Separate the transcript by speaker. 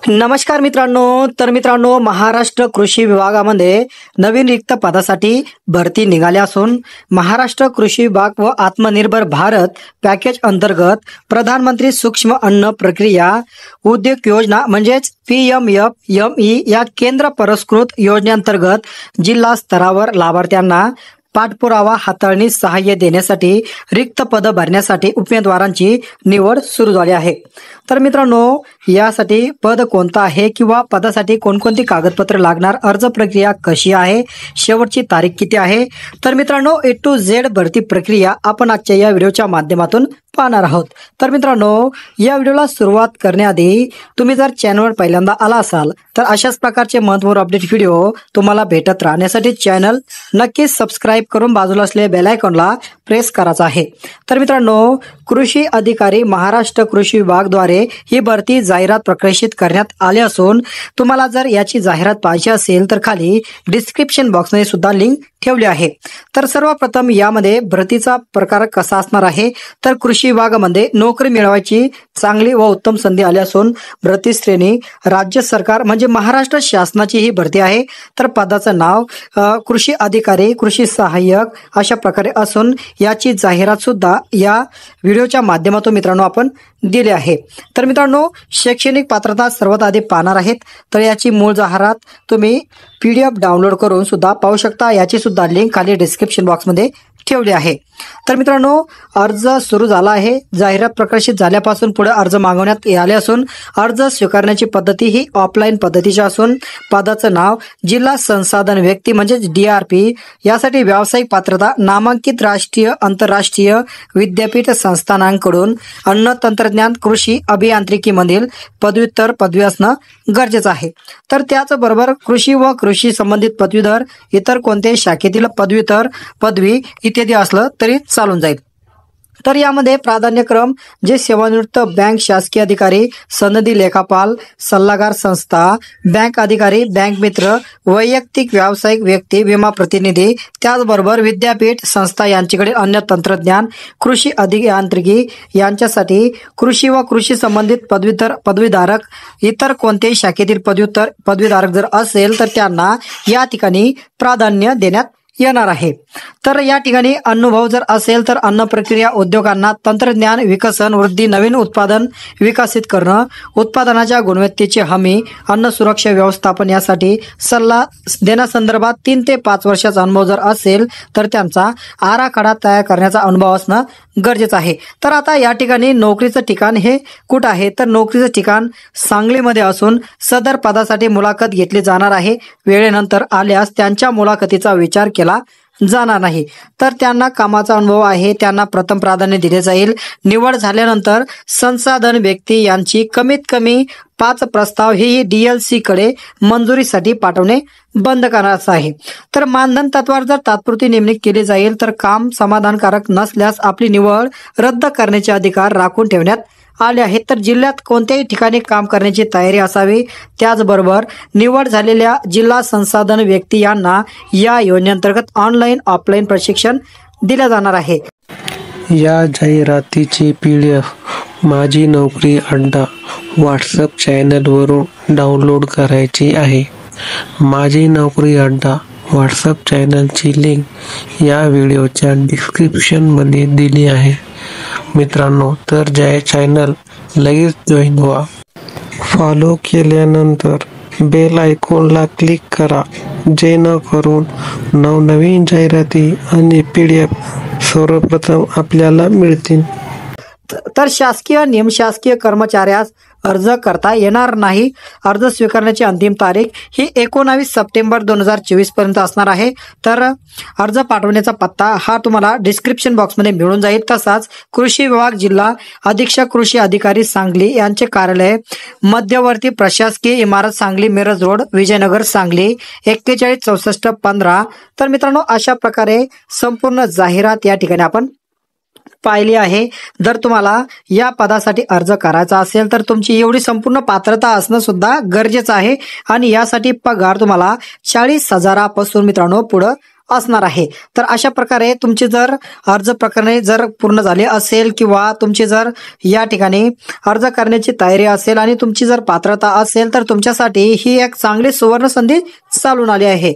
Speaker 1: नमस्कार मित्रांनो, महाराष्ट्र कृषी विभागामध्ये नवीन रिक्त पदासाठी भरती निघाली असून महाराष्ट्र कृषी विभाग व आत्मनिर्भर भारत पॅकेज अंतर्गत प्रधानमंत्री सूक्ष्म अन्न प्रक्रिया उद्योग योजना म्हणजेच PMFME या केंद्र पुरस्कृत योजनेअंतर्गत जिल्हा स्तरावर लाभार्थ्यांना पाठपुरावा हाताळणी सहाय्य देण्यासाठी रिक्त पद भरण्यासाठी उमेदवारांची निवड सुरू झाली आहे। तर मित्रांनो, यासाठी पद कोणतं आहे किंवा पदासाठी कोणकोणती कागदपत्रे लागणार, अर्ज प्रक्रिया कशी आहे, शेवटची तारीख किती आहे, तर मित्रांनो A to Z भरती प्रक्रिया आपण आजच्या या व्हिडिओच्या माध्यमातून पाहणार आहोत। तर मित्रांनो, या व्हिडिओला सुरुवात करण्याआधी तुम्ही जर चॅनलवर पहिल्यांदा आला असाल तर अशाच प्रकारचे महत्त्वपूर्ण अपडेट व्हिडिओ तुम्हाला भेटत राहण्यासाठी चॅनल नक्कीच सबस्क्राइब करून बाजूला असलेल्या बेल आयकॉनला प्रेस करायचा आहे। तर मित्रांनो, कृषी अधिकारी महाराष्ट्र कृषी विभाग द्वारे ही भरती जाहिरात प्रकाशित करण्यात आली असून तुम्हाला जर याची जाहिरात पाहिजे असेल तर खाली डिस्क्रिप्शन बॉक्समध्ये सुद्धा लिंक ठेवली आहे। तर सर्वप्रथम यामध्ये भरतीचा प्रकार कसा असणार आहे, तर कृषी विभागामध्ये नोकरी मिळवायची चांगली व उत्तम संधी आली असून भरती श्रेणी राज्य सरकार म्हणजे महाराष्ट्र शासनाची ही भरती आहे। तर पदाचं नाव कृषी अधिकारी, कृषी सहाय्यक अशा प्रकारे असून याची जाहिरात सुद्धा या व्हिडिओच्या माध्यमातून मित्रांनो आपण दिली आहे। तर मित्रांनो, शैक्षणिक पात्रता सर्वात आधी पाहणार आहेत। तर याची मूळ जाहिरात तुम्ही PDF डाउनलोड करून सुद्धा पाहू शकता। याची सुद्धा लिंक खाली डिस्क्रिप्शन बॉक्समध्ये ठेवली आहे। तर मित्रांनो, अर्ज सुरू झाला आहे। जाहिरात प्रकाशित झाल्यापासून पुढे अर्ज मागवण्यात आले असून अर्ज स्वीकारण्याची पद्धती ही ऑफलाईन पद्धतीची असून पदाचं नाव जिल्हा संसाधन व्यक्ती म्हणजे DRP यासाठी व्यावसायिक पात्रता नामांकित राष्ट्रीय आंतरराष्ट्रीय विद्यापीठ संस्थानांकडून अन्न तंत्रज्ञान कृषी अभियांत्रिकीमधील पदव्युत्तर पदवी असणं गरजेचं आहे। तर त्याचबरोबर कृषी व कृषी संबंधित पदवीधर इतर कोणत्याही शाखेतील पदव्युत्तर पदवी इत्यादी असलं तरी चालून जाईल। तर यामध्ये प्राधान्यक्रम जे सेवानिवृत्त बँक शासकीय अधिकारी, सनदी लेखापाल, सल्लागार संस्था, बँक अधिकारी, बँक मित्र, वैयक्तिक व्यावसायिक व्यक्ती, विमा प्रतिनिधी, त्याचबरोबर विद्यापीठ संस्था यांच्याकडे अन्न तंत्रज्ञान कृषी अभियांत्रिकी यांच्यासाठी कृषी व कृषी संबंधित पदवीधारक इतर कोणत्याही शाखेतील पदव्युत्तर पदवीधारक जर असेल तर त्यांना या ठिकाणी प्राधान्य देण्यात येणार आहे। तर या ठिकाणी अनुभव जर असेल तर अन्न प्रक्रिया उद्योगांना तंत्रज्ञान विकसन वृद्धी, नवीन उत्पादन विकसित करणं, उत्पादनाच्या गुणवत्तेची हमी, अन्न सुरक्षा व्यवस्थापन यासाठी सल्ला देण्यासंदर्भात 3 ते 5 वर्षाचा अनुभव जर असेल तर त्यांचा आराखडा तयार करण्याचा अनुभव असणं गरजेचं आहे। तर आता या ठिकाणी नोकरीचं ठिकाण हे कुठं आहे, तर नोकरीचं ठिकाण सांगलीमध्ये असून सदर पदासाठी मुलाखत घेतली जाणार आहे। वेळेनंतर आल्यास त्यांच्या मुलाखतीचा विचार केला जाणार नाही। तर त्यांना कामाचा अनुभव आहे त्यांना प्रथम प्राधान्य दिले जाईल। निवड झाल्यानंतर संसाधन व्यक्ती यांची कमीत कमी 5 प्रस्ताव ही DLC कडे मंजुरीसाठी पाठवणे बंद करायचं आहे। तर मानधन तत्वावर जर तात्पुरती नेमणूक केली जाईल तर काम समाधानकारक नसल्यास आपली निवड रद्द करण्याचे अधिकार राखून ठेवण्यात आले आहेत। तर जिल्ह्यात कोणत्याही ठिकाणी काम करण्याची तयारी असावी। त्याचबरोबर निवड झालेल्या जिल्हा संसाधन व्यक्ती यांना या योजनेअंतर्गत ऑनलाईन ऑफलाईन प्रशिक्षण दिले जाणार आहे।
Speaker 2: या जाहिरातीची PDF माझी नोकरी अड्डा व्हॉट्सअप चॅनलवरून डाउनलोड करायची आहे। माझी नोकरी अड्डा व्हॉट्सअप चॅनलची लिंक या व्हिडिओच्या डिस्क्रिप्शनमध्ये दिली आहे। मित्रांनो, तर जय चॅनल लगेच जॉईन व्हा। फॉलो केल्यानंतर बेल आयकॉनला क्लिक करा जेणेकरून नवनवीन जाहिराती आणि PDF सर्वप्रथम आपल्याला मिळतील।
Speaker 1: तर शासकीय निमशासकीय कर्मचाऱ्यास अर्ज करता येणार नाही। अर्ज स्वीकारण्याची अंतिम तारीख ही 19 सप्टेंबर 2024 पर्यंत असणार आहे। तर अर्ज पाठवण्याचा पत्ता हा तुम्हाला डिस्क्रिप्शन बॉक्समध्ये मिळून जाईल। तसाच कृषी विभाग जिल्हा अधीक्षक कृषी अधिकारी सांगली यांचे कार्यालय मध्यवर्ती प्रशासकीय इमारत सांगली मिरज रोड विजयनगर सांगली 416415। तर मित्रांनो, अशा प्रकारे संपूर्ण जाहिरात या ठिकाणी आपण पाहिली आहे। जर तुम्हाला या पदासाठी अर्ज करायचा असेल तर तुमची एवढी संपूर्ण पात्रता असणं सुद्धा गरजेचं आहे आणि यासाठी पगार तुम्हाला 40,000 पासून मित्रांनो पुढे असणार आहे. तर अशा प्रकारे तुमची जर अर्ज प्रकरणे जर पूर्ण झाली असेल किंवा तुमची जर या ठिकाणी अर्ज करण्याची तयारी असेल आणि तुमची जर पात्रता असेल तर तुमच्यासाठी ही एक चांगली सुवर्ण संधी चालून आली आहे.